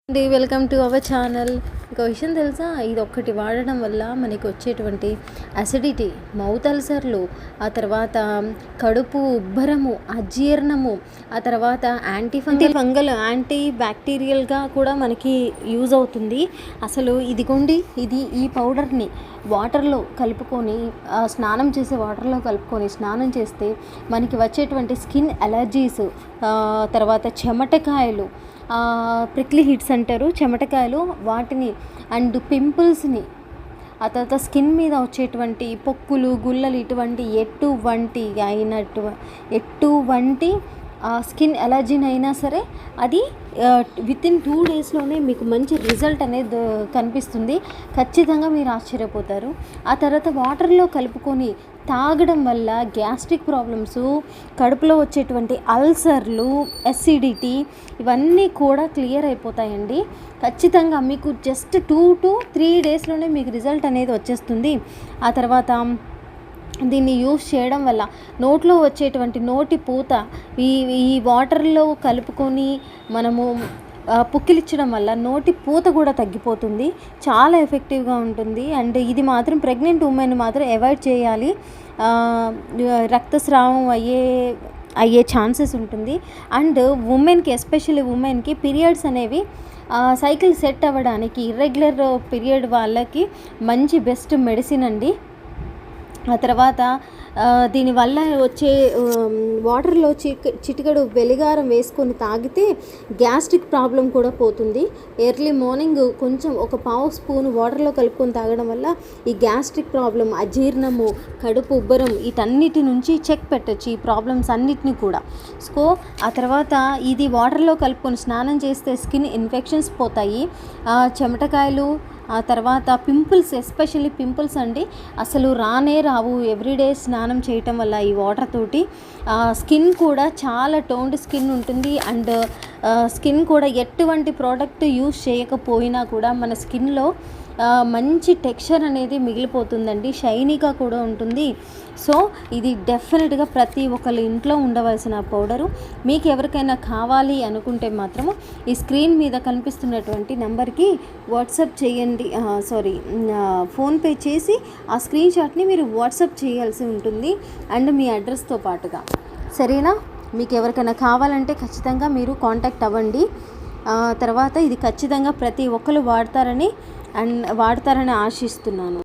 అండి welcome to our channel. ఒక విషయం తెలుసా, ఇది ఒక్కటి వాడడం వల్ల మనకి వచ్చేటువంటి అసిడిటీ, మౌత్ అల్సర్లు, ఆ తర్వాత కడుపు ఉబ్బరము, అజీర్ణము, ఆ తర్వాత ఫంగల్ యాంటీ బ్యాక్టీరియల్గా కూడా మనకి యూజ్ అవుతుంది. అసలు ఇదిగోండి, ఈ పౌడర్ని వాటర్లో కలుపుకొని స్నానం చేసే వాటర్లో కలుపుకొని స్నానం చేస్తే మనకి వచ్చేటువంటి స్కిన్ అలర్జీస్, తర్వాత చెమటకాయలు, ప్రిక్లీ హిట్స్ అంటారు, చెమటకాయలు, వాటిని అండ్ పింపుల్స్ని, ఆ తర్వాత స్కిన్ మీద వచ్చేటువంటి పొక్కులు, గుల్లలు, ఎటువంటి స్కిన్ అలర్జీని అయినా సరే అది వితిన్ 2 డేస్లోనే మీకు మంచి రిజల్ట్ అనేది కనిపిస్తుంది. ఖచ్చితంగా మీరు ఆశ్చర్యపోతారు. ఆ తర్వాత వాటర్లో కలుపుకొని తాగడం వల్ల గ్యాస్ట్రిక్ ప్రాబ్లమ్స్, కడుపులో వచ్చేటువంటి అల్సర్లు, ఎసిడిటీ, ఇవన్నీ కూడా క్లియర్ అయిపోతాయండి. ఖచ్చితంగా మీకు జస్ట్ 2 to 3 డేస్లోనే మీకు రిజల్ట్ అనేది వచ్చేస్తుంది. ఆ తర్వాత దీన్ని యూస్ చేయడం వల్ల నోట్లో వచ్చేటువంటి నోటి పూత ఈ వాటర్లో కలుపుకొని మనము పుక్కిలిచ్చడం వల్ల నోటి పూత కూడా తగ్గిపోతుంది. చాలా ఎఫెక్టివ్గా ఉంటుంది. అండ్ ఇది మాత్రం ప్రెగ్నెంట్ ఉమెన్ మాత్రం అవాయిడ్ చేయాలి. రక్తస్రావం అయ్యే ఛాన్సెస్ ఉంటుంది. అండ్ ఉమెన్కి, ఎస్పెషల్లీ ఉమెన్కి పీరియడ్స్ అనేవి సైకిల్ సెట్ అవ్వడానికి, ఇర్రెగ్యులర్ పీరియడ్ వాళ్ళకి మంచి బెస్ట్ మెడిసిన్ అండి. ఆ తర్వాత దీనివల్ల వచ్చే వాటర్లో చిటికెడు వెలిగారం వేసుకొని తాగితే గ్యాస్ట్రిక్ ప్రాబ్లం కూడా పోతుంది. ఎర్లీ మార్నింగ్ కొంచెం ఒక పావు స్పూన్ వాటర్లో కలుపుకొని తాగడం వల్ల ఈ గ్యాస్ట్రిక్ ప్రాబ్లం, అజీర్ణము, కడుపు ఉబ్బరం, వీటన్నిటి నుంచి చెక్ పెట్టచ్చు ఈ ప్రాబ్లమ్స్ అన్నిటినీ కూడా. సో ఆ తర్వాత ఇది వాటర్లో కలుపుకొని స్నానం చేస్తే స్కిన్ ఇన్ఫెక్షన్స్ పోతాయి. చెమటకాయలు, ఆ తర్వాత పింపుల్స్, ఎస్పెషల్లీ పింపుల్స్ అండి అసలు రావు. ఎవ్రీడే స్నానం చేయటం వల్ల ఈ వాటర్ తోటి స్కిన్ కూడా చాలా టోన్డ్ స్కిన్ ఉంటుంది. అండ్ స్కిన్ కూడా ఎటువంటి ప్రోడక్ట్ యూస్ చేయకపోయినా కూడా మన స్కిన్లో మంచి టెక్స్చర్ అనేది మిగిలిపోతుందండి, షైనీగా కూడా ఉంటుంది. సో ఇది డెఫినెట్గా ప్రతి ఒక్కరి ఇంట్లో ఉండవలసిన పౌడరు. మీకు ఎవరికైనా కావాలి అనుకుంటే మాత్రము ఈ స్క్రీన్ మీద కనిపిస్తున్నటువంటి నెంబర్కి వాట్సాప్ చేయండి, ఫోన్పే చేసి ఆ స్క్రీన్ షాట్ని మీరు వాట్సాప్ చేయాల్సి ఉంటుంది అండ్ మీ అడ్రస్తో పాటుగా. సరేనా? మీకు ఎవరికైనా కావాలంటే ఖచ్చితంగా మీరు కాంటాక్ట్ అవ్వండి. తర్వాత ఇది ఖచ్చితంగా ప్రతి ఒక్కరు వాడతారని ఆశిస్తున్నాను.